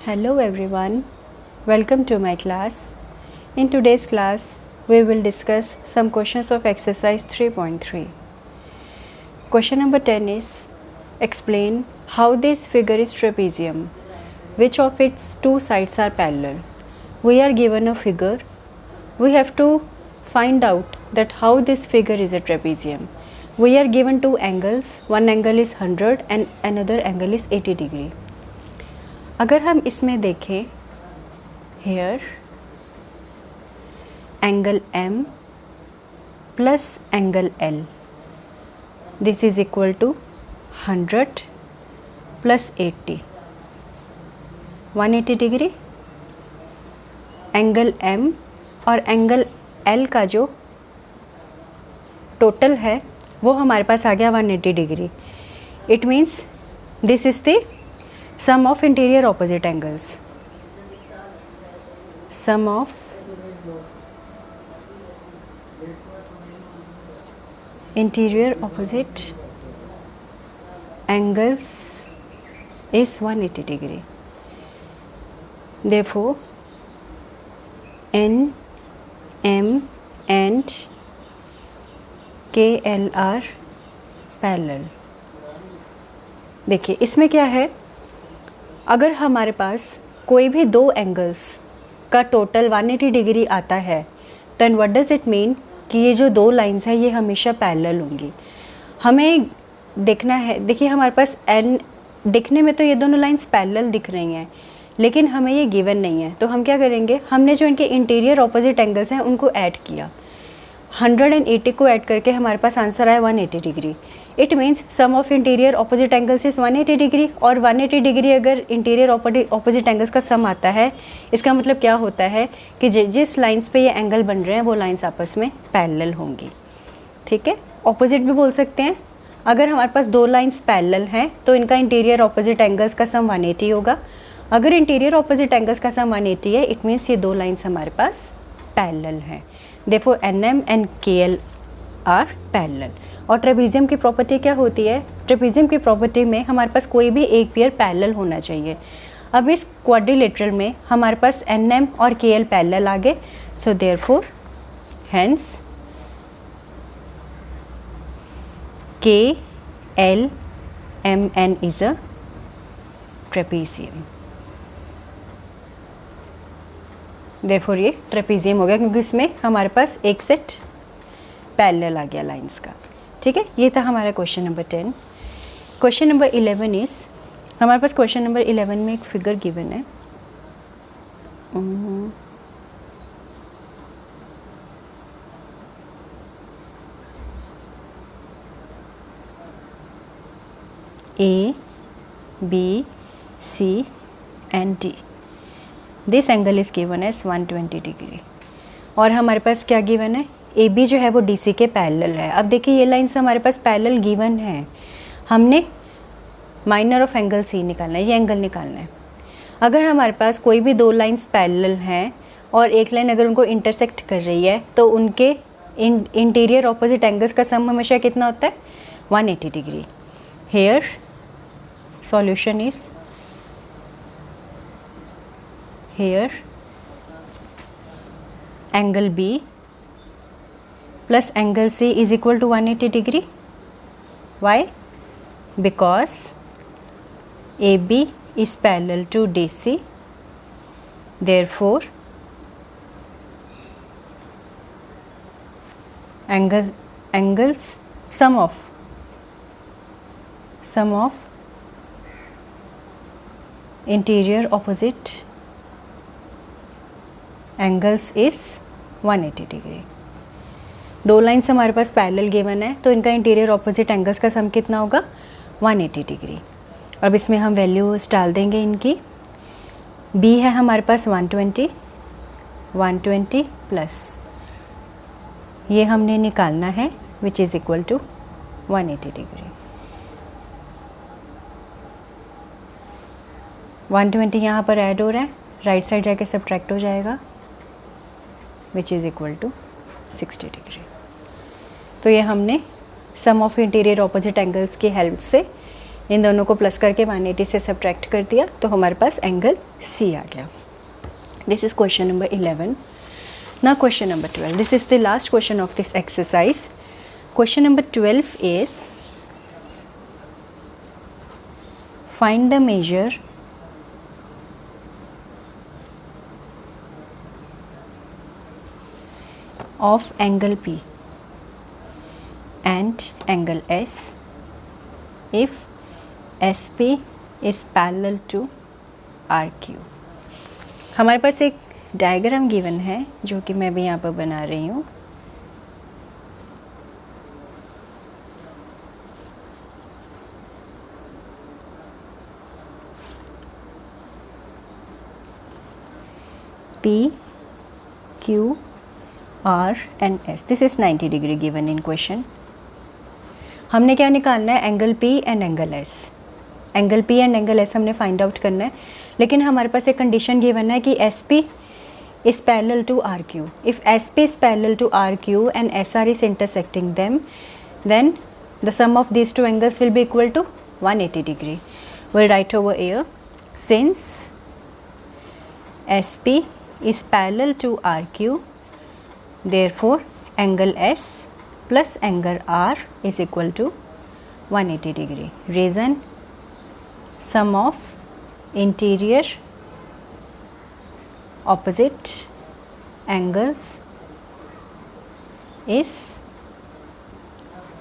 Hello everyone, welcome to my class. In today's class, we will discuss some questions of exercise 3.3. Question number 10 is, explain how this figure is trapezium. Which of its two sides are parallel? We are given a figure. We have to find out that how this figure is a trapezium. We are given two angles. One angle is 100 and another angle is 80 degree. अगर हम इसमें देखें, here angle M plus angle L, this is equal to 100 plus 80, 180 degree. Angle M और angle L का जो total है वो हमारे पास आ गया 180 degree. It means this is the sum of interior opposite angles. Sum of interior opposite angles is 180 degree. Therefore, N, M and KL are parallel. देखिए इसमें क्या है, अगर हमारे पास कोई भी दो एंगल्स का टोटल 180 डिग्री आता है, then what does it mean कि ये जो दो लाइंस हैं ये हमेशा पैरेलल होंगी. हमें देखना है, देखिए हमारे पास एन दिखने में तो ये दोनों लाइंस पैरेलल दिख रही हैं, लेकिन हमें ये गिवन नहीं है. तो हम क्या करेंगे, हमने जो इनके इंटीरियर ऑपोजिट एंगल्स हैं उनको ऐड किया. 180 को ऐड करके हमारे पास आंसर आया 180 degree. It means sum of interior opposite angles is 180 degree. और 180 डिग्री अगर इंटीरियर ऑपोजिट एंगल्स का सम आता है, इसका मतलब क्या होता है कि जिस लाइंस पे ये एंगल बन रहे हैं वो लाइंस आपस में पैरेलल होंगी. ठीक है, ऑपोजिट भी बोल सकते हैं. अगर हमारे पास दो लाइंस पैरेलल हैं तो इनका इंटीरियर ऑपोजिट एंगल्स का सम 180 होगा. अगर इंटीरियर ऑपोजिट एंगल्स का सम 180 है, इट मीन्स ये दो लाइंस हमारे पास पैरेलल हैं. Therefore NM and KL are parallel. और ट्रेपेजियम की प्रॉपर्टी क्या होती है, ट्रेपेजियम की प्रॉपर्टी में हमारे पास कोई भी एक पेयर पैरेलल होना चाहिए. अब इस क्वाड्रिलेटरल में हमारे पास NM और KL पैरेलल आ गए. So therefore hence KLMN is a trapezium. Therefore ये ट्रेपेजियम हो गया क्योंकि इसमें हमारे पास एक सेट पैरेलल आ गया लाइंस का. ठीक है, ये था हमारा question number 10. Question number 11 is, हमारे पास क्वेश्चन नंबर 11 में एक फिगर गिवन है. A, B, C and D. This angle is given as 120 degree. और हमारे पास क्या गिवन है, ए बी जो है वो डी सी के पैरेलल है. अब देखिए ये लाइन्स हमारे पास पैरेलल गिवन है, हमने माइनर ऑफ एंगल सी निकालना है, ये एंगल निकालना है. अगर हमारे पास कोई भी दो लाइन्स पैरेलल हैं और एक लाइन अगर उनको इंटरसेक्ट कर रही है तो उनके इंटीरियर ऑपोजिट एंगल्स का सम हमेशा कितना होता है, 180 डिग्री. Here solution is, here angle B plus angle C is equal to 180 degree. Why? Because AB is parallel to DC. Therefore angles sum of interior opposite angles is 180 degree. दो lines हमारे पास parallel given है तो इनका interior opposite angles का सम कितना होगा, 180 degree. अब इसमें हम वैल्यूज डाल देंगे इनकी. बी है हमारे पास 120 प्लस ये हमने निकालना है which is equal to 180 degree. 120 यहाँ पर ऐड हो रहा है, राइट साइड जाके सब्ट्रैक्ट हो जाएगा which is equal to 60 degree. तो ये हमने sum of interior opposite angles की हेल्प से इन दोनों को प्लस करके 180 से सब्ट्रैक्ट कर दिया तो हमारे पास एंगल सी आ गया. This is question number 11. Now question number 12. This is the last question of this exercise. Question number 12 is find the measure of angle P and angle S if SP is parallel to RQ. हमारे पास एक diagram given है जो कि मैं भी यहाँ पर बना रही हूँ. P, Q, R and S. This is 90 degree given in question. हमने क्या निकालना है? Angle P and angle S. Angle P and angle S हमने फाइंड आउट करना है, लेकिन हमारे पास एक कंडीशन गिवन है कि SP is parallel to RQ. If SP is parallel to RQ and SR is intersecting them, then the sum of these two angles will be equal to 180 degree. We'll write over here, since SP is parallel to RQ, therefore angle S plus angle R is equal to 180 degree. Reason, sum of interior opposite angles is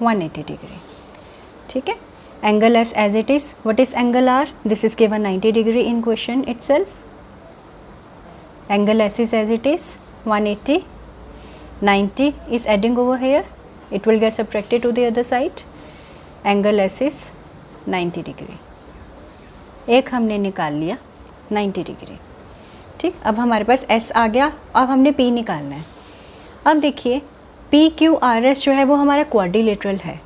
180 degree. ठीक है. Angle S as it is. What is angle R? This is given 90 degree in question itself. Angle S is as it is 180. 90 is adding over here. It will get subtracted to the other side. Angle S is 90 degree. एक हमने निकाल लिया 90 degree. ठीक. अब हमारे पास S आ गया. अब हमने P निकालना है. अब देखिए PQRS जो है वो हमारा क्वाड्रिलेटरल है.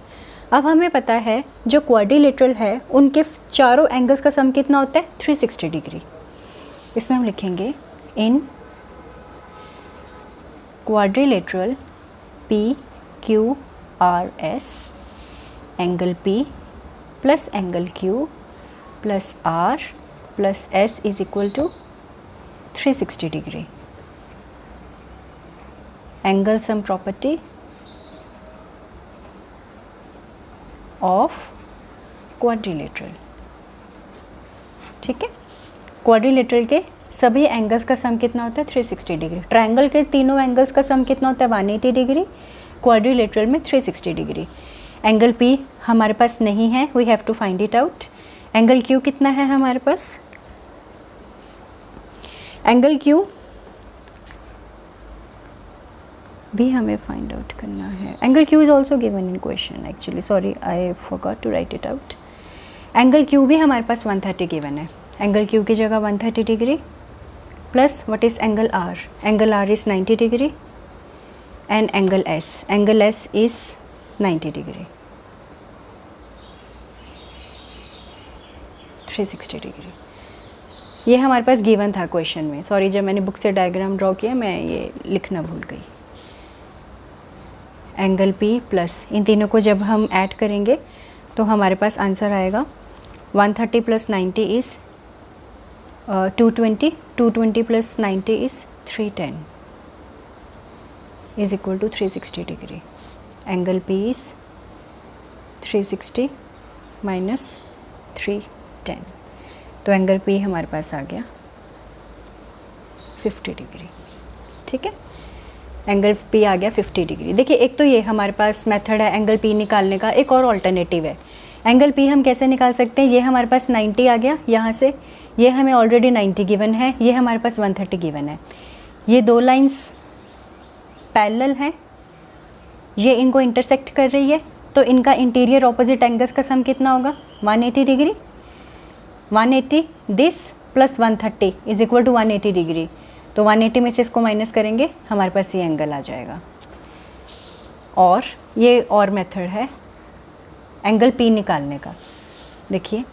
अब हमें पता है जो क्वाड्रिलेटरल है उनके चारों एंगल्स का सम कितना होता है? 360 डिग्री. इसमें हम लिखेंगे in quadrilateral PQRS angle P plus angle Q plus R plus S is equal to 360 degree. Angle sum property of quadrilateral. ठीक है. क्वाड्रिलेटरल के सभी एंगल्स का सम कितना होता है? 360 डिग्री. ट्रायंगल के तीनों एंगल्स का सम कितना होता है? 180 डिग्री. क्वाड्रिलेटरल में 360 डिग्री. एंगल P हमारे पास नहीं है, we have to find it out. Angle Q कितना है हमारे पास? एंगल Q भी हमें फाइंड आउट करना है. Angle Q is also given in question actually. Sorry, I forgot to write it out. Angle Q भी हमारे पास 130 गिवन है. एंगल Q की जगह 130 degree plus what is angle R? Angle R is 90 degree and angle S. Angle S is 90 degree. 360 degree. ये हमारे पास given था क्वेश्चन में. सॉरी, जब मैंने बुक से डायग्राम ड्रॉ किया मैं ये लिखना भूल गई. एंगल P प्लस इन तीनों को जब हम ऐड करेंगे तो हमारे पास आंसर आएगा 130 plus 90 is 220. 220 plus 90 is 310 is equal to 360 degree. Angle P is 360 minus 310. तो एंगल P हमारे पास आ गया 50 डिग्री. ठीक है. एंगल P आ गया 50 डिग्री. देखिए, एक तो ये हमारे पास मेथड है एंगल P निकालने का. एक और ऑल्टरनेटिव है. एंगल P हम कैसे निकाल सकते हैं? ये हमारे पास 90 आ गया यहाँ से. ये हमें ऑलरेडी 90 गिवन है. ये हमारे पास 130 गिवन है. ये दो लाइंस पैरेलल हैं. ये इनको इंटरसेक्ट कर रही है, तो इनका इंटीरियर ऑपोजिट एंगल्स का सम कितना होगा? 180 degree. 180 this plus 130 is equal to 180 degree. तो 180 में से इसको माइनस करेंगे, हमारे पास ये एंगल आ जाएगा. और ये और मेथड है एंगल P निकालने का. देखिए,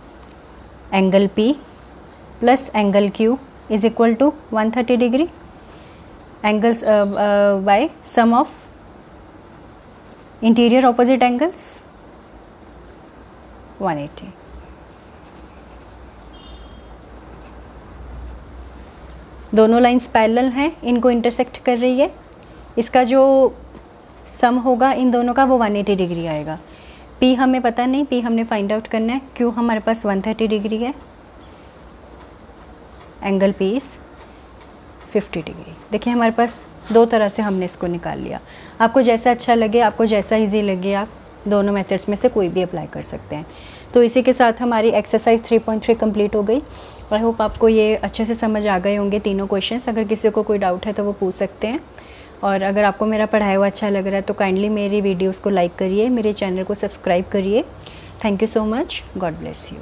angle P plus angle Q is equal to 130 degree. Angles by sum of interior opposite angles 180. दोनों लाइंस पैरेलल हैं, इनको इंटरसेक्ट कर रही है। इसका जो सम होगा इन दोनों का वो 180 डिग्री आएगा। P हमें पता नहीं, P हमने फाइंड आउट करना है। Q हमारे पास 130 डिग्री है, एंगल P इज़ 50 डिग्री। देखिए हमारे पास दो तरह से हमने इसको निकाल लिया। आपको जैसा अच्छा लगे, आपको जैसा इजी लगे, आप दोनों मेथड्स में से कोई भी अप्लाई कर सकते हैं। तो इसी के साथ हमारी एक्सरसाइज 3.3 कंप्लीट हो गई। आई होप आपको ये अच्छे से समझ आ गए होंगे तीनों क्वेश्चंस। अगर किसी को कोई डाउट है तो वो पूछ सकते हैं। और अगर आपको मेरा पढ़ाया हुआ अच्छा लग रहा है तो काइंडली मेरी वीडियोज़ को लाइक करिए, मेरे चैनल को सब्सक्राइब करिए। Thank you so much. God bless you.